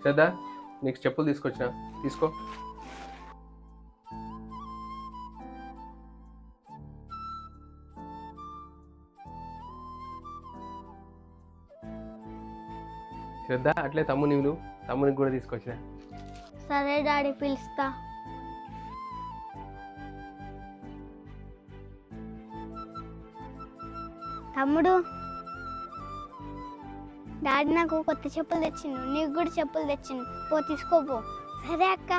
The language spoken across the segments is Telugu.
శ్రద్ధ, నీకు చెప్పులు తీసుకొచ్చిన, తీసుకో. శ్రద్ధ, అట్లే తమ్మునికి కూడా తీసుకొచ్చిన. సరే డాడీ, పిలుస్తా. తమ్ముడు, డాడీ నాకు కొత్త చెప్పులు తెచ్చిండు, నీకు కూడా చెప్పులు తెచ్చిండు, పో తీసుకోపో. సరే అక్క.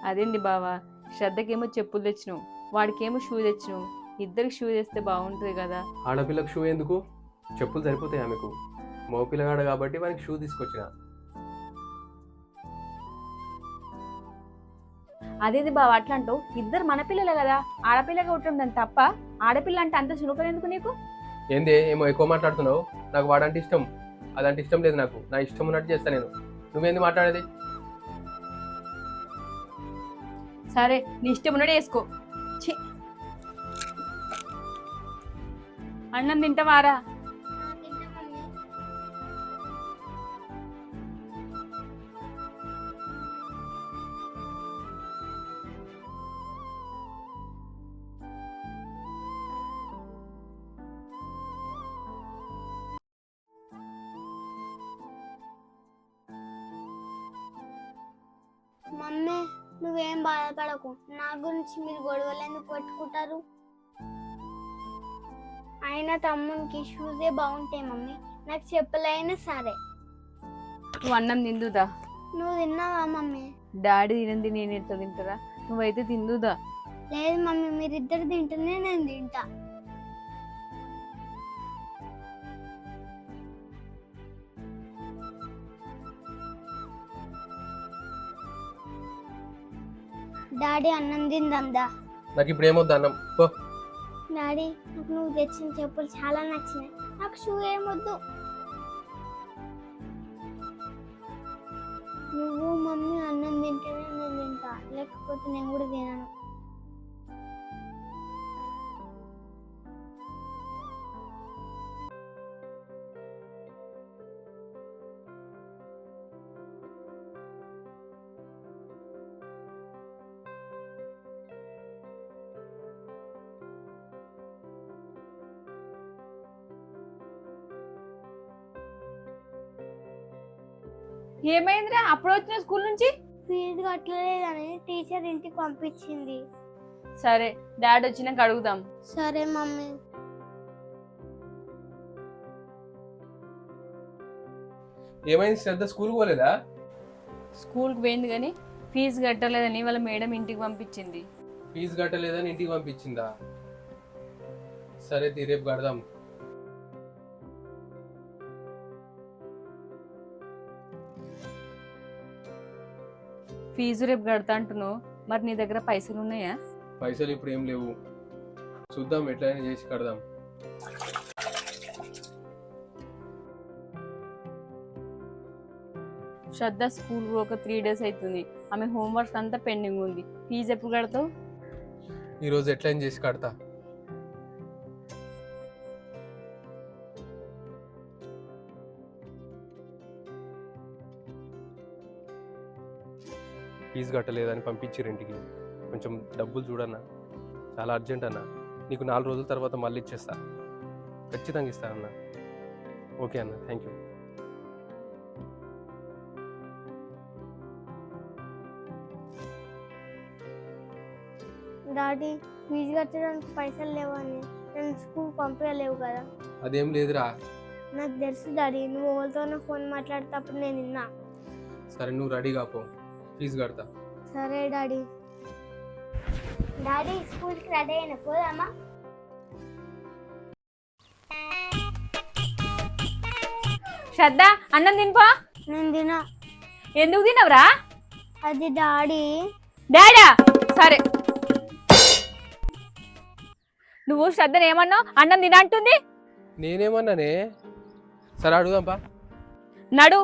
అదేంటి బావా, శ్రద్ధకేమో చెప్పులు తెచ్చినావు, వాడికేమో షూ తెచ్చినావు. ఇద్దరికి షూ తెస్తే బాగుంటుంది కదా. ఆడపిల్లకు షూ ఎందుకు, చెప్పులు సరిపోతాయి ఆమెకు. మగ పిల్లగాడు కాబట్టి వానికి షూ తీసుకొచ్చిన. అదేంటి బావా అట్లా అంటావు? ఇద్దరు మన పిల్లలే కదా, ఆడపిల్లగా ఉండటం దాని తప్ప? ఆడపిల్ల అంటే అంత చులకన ఎందుకు నీకు? ఏంది ఏమో ఎక్కువ మాట్లాడుతున్నావు? నాకు వాడంటే ఇష్టం, అదంటే ఇష్టం లేదు నాకు. నా ఇష్టం ఉన్నట్టు చేస్తా నేను. నువ్వేంది మాట్లాడేది? సరే, నీ ఇష్టం ఉన్నట్టు వేసుకో. అన్నం తింటావారా? మమ్మీ, నువ్వేం బాధపడకు. నా గురించి మీరు గొడవలు ఎందుకు పెట్టుకుంటారు? అయినా తమ్మునికి షూజే బాగుంటాయి మమ్మీ, నాకు చెప్పలైనా సరే. నువ్వు అన్నం తిందుదా? నువ్వు తిన్నావా మమ్మీ? డాడీ తినంది నేను ఎట్లా తింటారా? నువ్వైతే తిందుదా? లేదు మమ్మీ, మీరిద్దరు తింటేనే నేను తింటా. డాడీ, అన్నం తిందాందా? నాకు ఇప్పుడు ఏమొద్దు అన్నం. డాడీ, నాకు నువ్వు తెచ్చిన చెప్పులు చాలా నచ్చినాయి, నాకు షూ ఏమొద్దు. నువ్వు మమ్మీ అన్నం తింటేనే నేను తింటా, లేకపోతే నేను కూడా తినను. ఏమైందిరా అప్పుడు వచ్చిన స్కూల్ నుంచి? ఫీజు కట్టలేదని టీచర్ ఇంటికి పంపించింది. సరే, డాడీ వచ్చినాక అడుగుదాం. సరే మమ్మీ. ఏమైంది శ్రద్ధ, స్కూల్కి పోలేదా? స్కూల్కి పోయింది కానీ ఫీజు కట్టలేదని వాళ్ళ మేడం ఇంటికి పంపించింది. ఫీజు కట్టలేదని ఇంటికి పంపించిందా? సరే, రేపు కడదాం. ఫీజు రేపు కడతా అంటున్నావు, మరి నీ దగ్గర పైసలు ఉన్నాయా? పైసలు ఇప్పుడు ఏం లేవు, చూద్దాం ఎట్లయినా చేసి కడదాం. శ్రద్ధ స్కూల్ ఒక 3 days అవుతుంది, ఆమె హోంవర్క్ అంతా పెండింగ్ ఉంది. ఫీజు ఎప్పుడు కడతావు? ఈరోజు ఎట్లయినా చేసి కడతా. ఫీజు కట్టలేదని పంపించారు ఇంటికి. కొంచెం డబ్బులు చూడన్నా, చాలా అర్జెంట్ అన్న. నీకు 4 రోజుల తర్వాత మళ్ళీ ఇచ్చేస్తా, ఖచ్చితంగా ఇస్తా అన్న. ఓకే అన్న, థ్యాంక్ యూ. డాడీ, ఫీజు కట్టడానికి పైసలు లేవని నేను స్కూల్ పంపించలేవు కదా. అదేం లేదురా. నాకు తెలుసు డాడీ, నువ్వు ఎవరితోనో ఫోన్ మాట్లాడేటప్పుడు నేను విన్నా. సరే, నువ్వు రెడీగా పో, ఫీజు కడతా. సరే డాడీ. డాడీ, స్కూల్కి రెడీ అయిన పోదామా? శ్రద్ధ, అన్నం తినిపో. నేను తినా. ఎందుకు తినవురా? అది డాడీ. డాడా? సరే, నువ్వు శ్రద్ధను ఏమన్నావు? అన్నం తినంటుంది. నేనేమన్నానే? సరే అడుగుదాంపా. నడు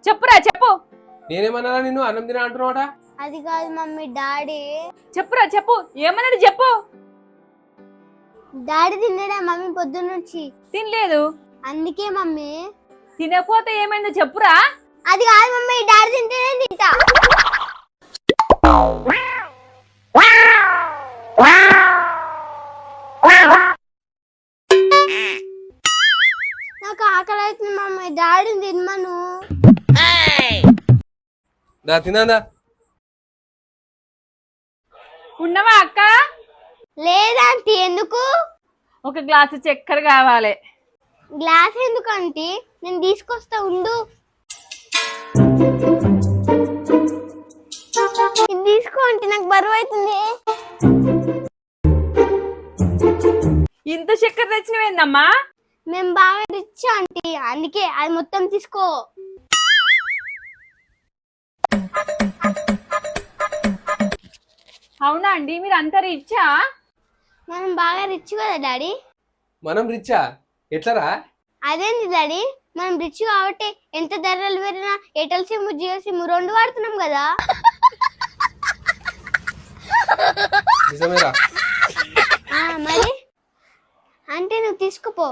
చెప్పురా చెప్పు. నేనేమన్నా నిన్ను అన్నం తిన అంటున్నావట? అది కాదు మమ్మీ, డాడీ చెప్పురా చెప్పు. ఏమన్నాడు చెప్పు. డాడీ తిన్నాడా మమ్మీ పొద్దున్న నుంచి? తినలేదు. అందుకే మమ్మీ. తినకపోతే ఏమైందో చెప్పురా. అది కాదు మమ్మీ, డాడీ తింటేనే తింటా. నాకు ఆకలి అవుతుంది మమ్మీ, డాడీని తినమను. దా తిందా. ఉన్నవా అక్క? లేదంటీ. ఎందుకు? ఒక గ్లాసు చక్కెర కావాలి. గ్లాస్ ఎందుకు ఆంటీ? నేను తీసుకొస్తా, ఉండు. ఇది తీసుకో ఆంటీ, నాకు బరువు అవుతుంది. ఇంత చక్కెర తెచ్చినవేందమ్మా? మేము బాగా రిచ్ ఆంటీ, అందుకే అది మొత్తం తీసుకో. అవునా అండి, మీరు అంతా రిచ్చా? మనం బాగా రిచ్ కదా డాడీ. మనం రిచ్చా? ఎట్లరా? అదేంటి డాడీ, మనం రిచ్ కాబట్టి ఎంత ధరలు పెరిగినా ఎయిర్టెల్ సిమ్, జియో సిమ్ రెండు వాడుతున్నాం కదా. నిజమేరా? మరి అంటే నువ్వు తీసుకుపో.